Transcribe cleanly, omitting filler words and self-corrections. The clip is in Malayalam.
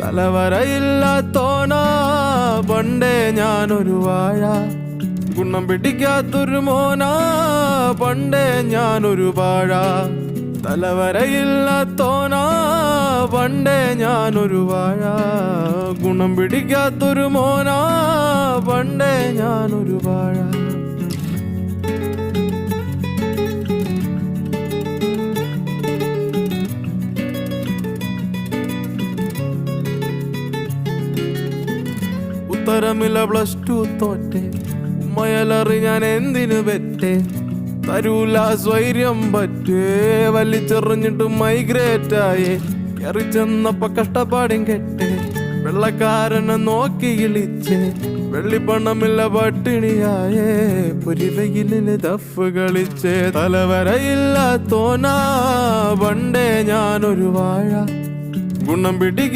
തലവരയില്ലാത്തോനാ പണ്ടേ ഞാനൊരു വാഴ. ഗുണം പിടിക്കാത്തൊരു മോനാ പണ്ടേ ഞാനൊരു വാഴ. തലവരയില്ലാത്തോനാ പണ്ടേ ഞാനൊരു വാഴ. ഗുണം പിടിക്കാത്തൊരു മോനാ പണ്ടേ ഞാനൊരു വാഴ. ഉത്തരമില്ല +2 തോറ്റെ. ഉമ്മയലറി ഞാൻ എന്തിനു പെറ്റേ. തരൂല സ്വൈര്യം പറ്റേ. വലിച്ചെറിഞ്ഞിട്ട് മൈഗ്രേറ്റായേ. കയറിച്ചെന്നപ്പ കഷ്ടപ്പാടും കെട്ടേ. വെള്ളക്കാരനെ നോക്കി ഇളിച്ചേ. വെള്ളിപ്പണമില്ല പട്ടിണിയായേ. പൊരിവെയിലിന് ദഫ് കളിച്ചേ. തലവരയില്ലാത്തോനാ പണ്ടേ ഞാനൊരു വാഴ. ഗുണം പിടിക്ക